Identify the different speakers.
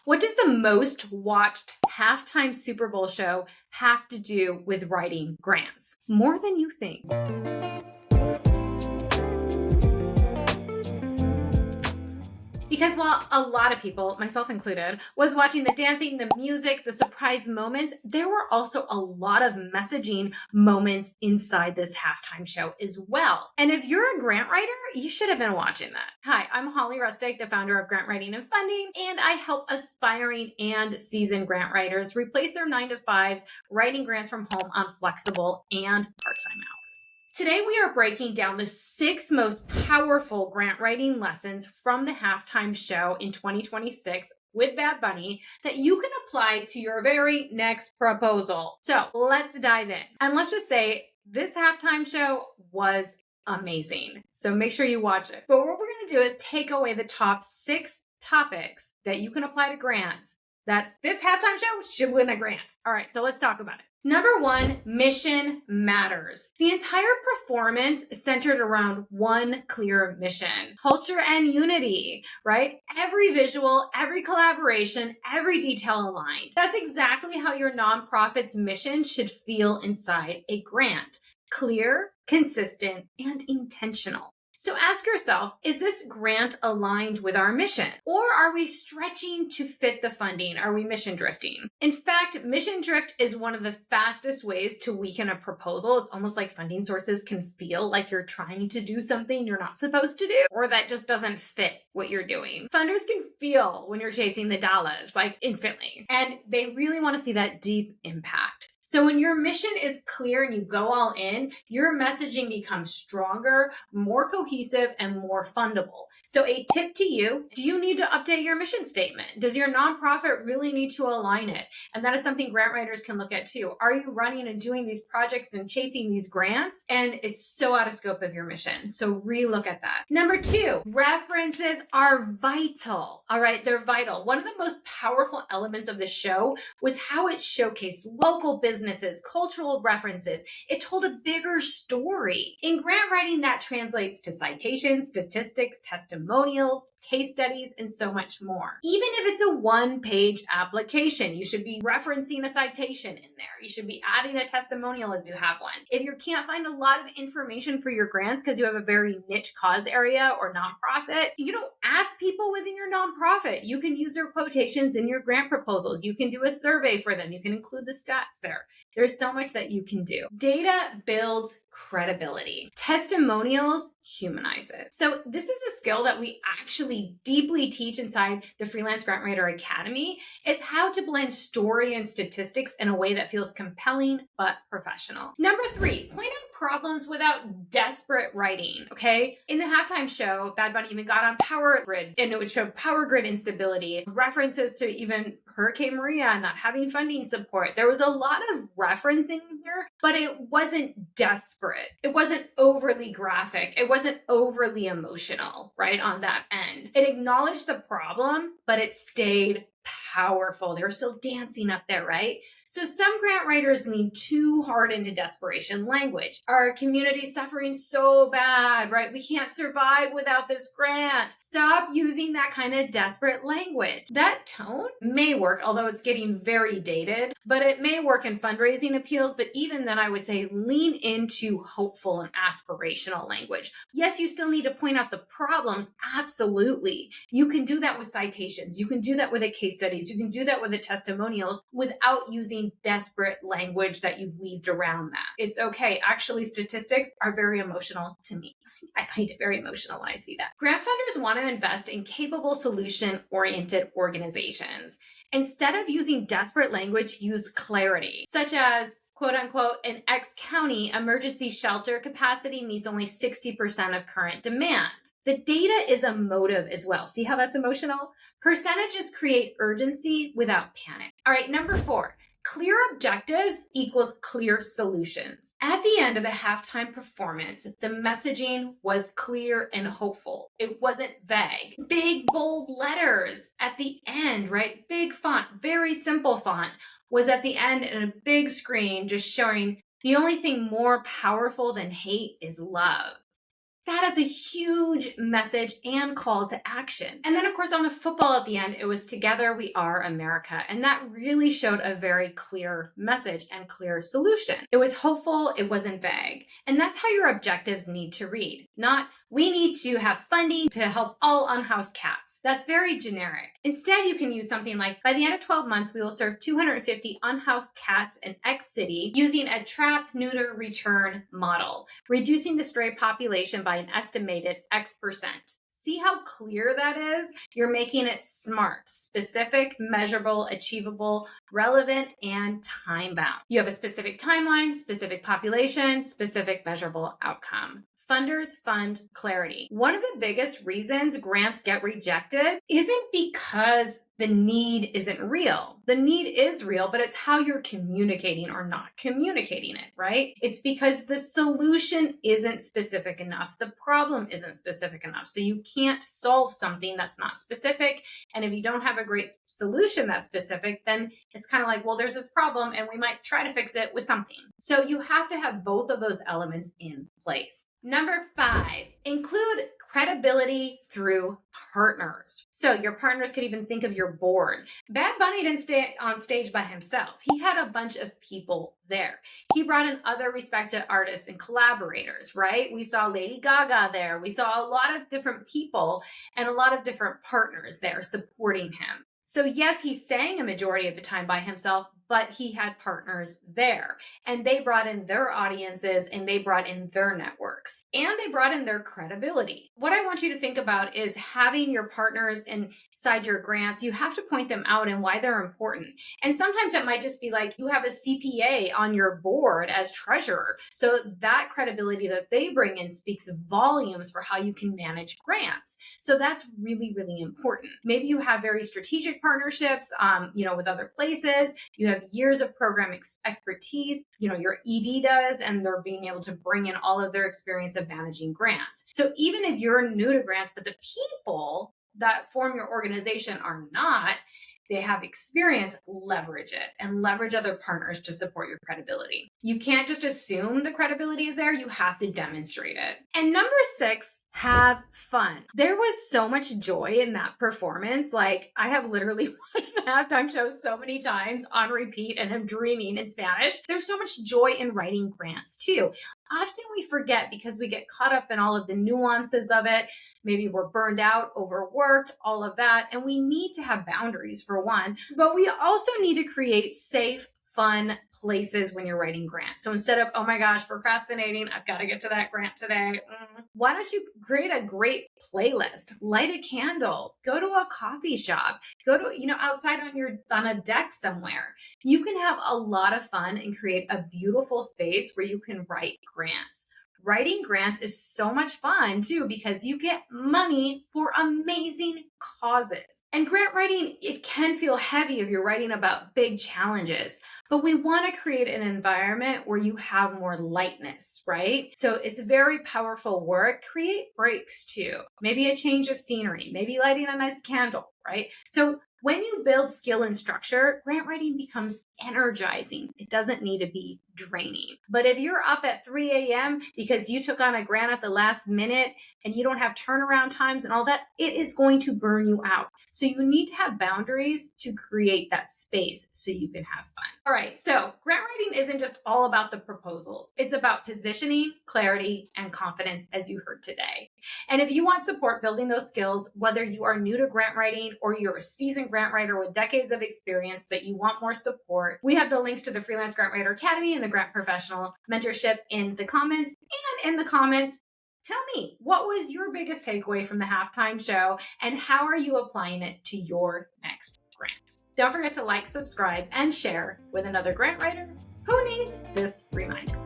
Speaker 1: What does the most watched halftime Super Bowl show have to do with writing grants? More than you think. Because while a lot of people, myself included, was watching the dancing, the music, the surprise moments, there were also a lot of messaging moments inside this halftime show as well. And if you're a grant writer, you should have been watching that. Hi, I'm Holly Rustick, the founder of Grant Writing and Funding, and I help aspiring and seasoned grant writers replace their 9-to-5s writing grants from home on flexible and part-time hours. Today, we are breaking down the 6 most powerful grant writing lessons from the halftime show in 2026 with Bad Bunny that you can apply to your very next proposal. So let's dive in. And let's just say this halftime show was amazing. So make sure you watch it. But what we're going to do is take away the top 6 topics that you can apply to grants that this halftime show should win a grant. All right, so let's talk about it. Number 1, mission matters. The entire performance centered around one clear mission, culture and unity, right? Every visual, every collaboration, every detail aligned. That's exactly how your nonprofit's mission should feel inside a grant. Clear, consistent, and intentional. So ask yourself, is this grant aligned with our mission? Or are we stretching to fit the funding? Are we mission drifting? In fact, mission drift is one of the fastest ways to weaken a proposal. It's almost like funding sources can feel like you're trying to do something you're not supposed to do, or that just doesn't fit what you're doing. Funders can feel when you're chasing the dollars, like instantly, and they really want to see that deep impact. So when your mission is clear and you go all in, your messaging becomes stronger, more cohesive, and more fundable. So a tip to you, do you need to update your mission statement? Does your nonprofit really need to align it? And that is something grant writers can look at too. Are you running and doing these projects and chasing these grants? And it's so out of scope of your mission. So relook at that. Number 2, references are vital. All right, they're vital. One of the most powerful elements of the show was how it showcased local businesses, cultural references. It told a bigger story. In grant writing, that translates to citations, statistics, testimonials, case studies, and so much more. Even if it's a 1-page application, you should be referencing a citation in there. You should be adding a testimonial if you have one. If you can't find a lot of information for your grants because you have a very niche cause area or nonprofit, you don't ask people within your nonprofit. You can use their quotations in your grant proposals. You can do a survey for them. You can include the stats there. There's so much that you can do. Data builds credibility. Testimonials humanize it. So this is a skill that we actually deeply teach inside the Freelance Grant Writer Academy, is how to blend story and statistics in a way that feels compelling but professional. Number 3, point out problems without desperate writing, okay? In the halftime show, Bad Bunny even got on power grid, and it would show power grid instability, references to even Hurricane Maria not having funding support. There was a lot of referencing here, but it wasn't desperate. It wasn't overly graphic. It wasn't overly emotional, right, on that end. It acknowledged the problem, but it stayed powerful. They were still dancing up there, right? So some grant writers lean too hard into desperation language. Our community is suffering so bad, right? We can't survive without this grant. Stop using that kind of desperate language. That tone may work, although it's getting very dated, but it may work in fundraising appeals. But even then, I would say lean into hopeful and aspirational language. Yes, you still need to point out the problems. Absolutely. You can do that with citations. You can do that with a case studies. You can do that with the testimonials without using desperate language that you've weaved around that. It's okay. Actually, statistics are very emotional to me. I find it very emotional when I see that. Grant funders want to invest in capable solution-oriented organizations. Instead of using desperate language, use clarity, such as quote unquote, an X county emergency shelter capacity meets only 60% of current demand. The data is emotive as well. See how that's emotional? Percentages create urgency without panic. All right, number 4. Clear objectives equals clear solutions. At the end of the halftime performance, the messaging was clear and hopeful. It wasn't vague. Big, bold letters at the end, right? Big font, very simple font was at the end and a big screen just showing the only thing more powerful than hate is love. That is a huge message and call to action. And then, of course, on the football at the end, it was Together We Are America. And that really showed a very clear message and clear solution. It was hopeful, it wasn't vague. And that's how your objectives need to read. Not, we need to have funding to help all unhoused cats. That's very generic. Instead, you can use something like, by the end of 12 months, we will serve 250 unhoused cats in X city using a trap, neuter, return model, reducing the stray population by an estimated X%. See how clear that is? You're making it smart, specific, measurable, achievable, relevant, and time-bound. You have a specific timeline, specific population, specific measurable outcome. Funders fund clarity. One of the biggest reasons grants get rejected isn't because the need isn't real. The need is real, but it's how you're communicating or not communicating it, right? It's because the solution isn't specific enough. The problem isn't specific enough. So you can't solve something that's not specific. And if you don't have a great solution that's specific, then it's kind of like, well, there's this problem and we might try to fix it with something. So you have to have both of those elements in place. Number 5, include credibility through partners. So your partners could even think of your board. Bad Bunny didn't stay on stage by himself. He had a bunch of people there. He brought in other respected artists and collaborators, right? We saw Lady Gaga there. We saw a lot of different people and a lot of different partners there supporting him. So yes, he sang a majority of the time by himself, but he had partners there and they brought in their audiences and they brought in their networks and they brought in their credibility. What I want you to think about is having your partners inside your grants. You have to point them out and why they're important. And sometimes it might just be like you have a CPA on your board as treasurer. So that credibility that they bring in speaks volumes for how you can manage grants. So that's really, really important. Maybe you have very strategic partnerships, with other places. You have years of program expertise, your ED does, and they're being able to bring in all of their experience of managing grants. So even if you're new to grants, but the people that form your organization are not, they have experience, leverage it and leverage other partners to support your credibility. You can't just assume the credibility is there. You have to demonstrate it. And number 6, have fun. There was so much joy in that performance. Like I have literally watched the halftime show so many times on repeat and am dreaming in Spanish. There's so much joy in writing grants too. Often we forget because we get caught up in all of the nuances of it. Maybe we're burned out, overworked, all of that. And we need to have boundaries for one, but we also need to create safe, fun places when you're writing grants. So instead of, oh my gosh, procrastinating, I've got to get to that grant today. Why don't you create a great playlist, light a candle, go to a coffee shop, go to, outside on a deck somewhere. You can have a lot of fun and create a beautiful space where you can write grants. Writing grants is so much fun too because you get money for amazing causes. And grant writing, it can feel heavy if you're writing about big challenges, but we want to create an environment where you have more lightness, right? So it's very powerful work. Create breaks too. Maybe a change of scenery, maybe lighting a nice candle, right? So when you build skill and structure, grant writing becomes energizing. It doesn't need to be draining. But if you're up at 3 a.m. because you took on a grant at the last minute and you don't have turnaround times and all that, it is going to burn you out. So you need to have boundaries to create that space so you can have fun. All right, so grant writing isn't just all about the proposals. It's about positioning, clarity, and confidence, as you heard today. And if you want support building those skills, whether you are new to grant writing or you're a seasoned grant writer with decades of experience, but you want more support, we have the links to the Freelance Grant Writer Academy and the Grant Professional Mentorship in the comments. And in the comments, tell me, what was your biggest takeaway from the halftime show and how are you applying it to your next grant? Don't forget to like, subscribe, and share with another grant writer who needs this reminder.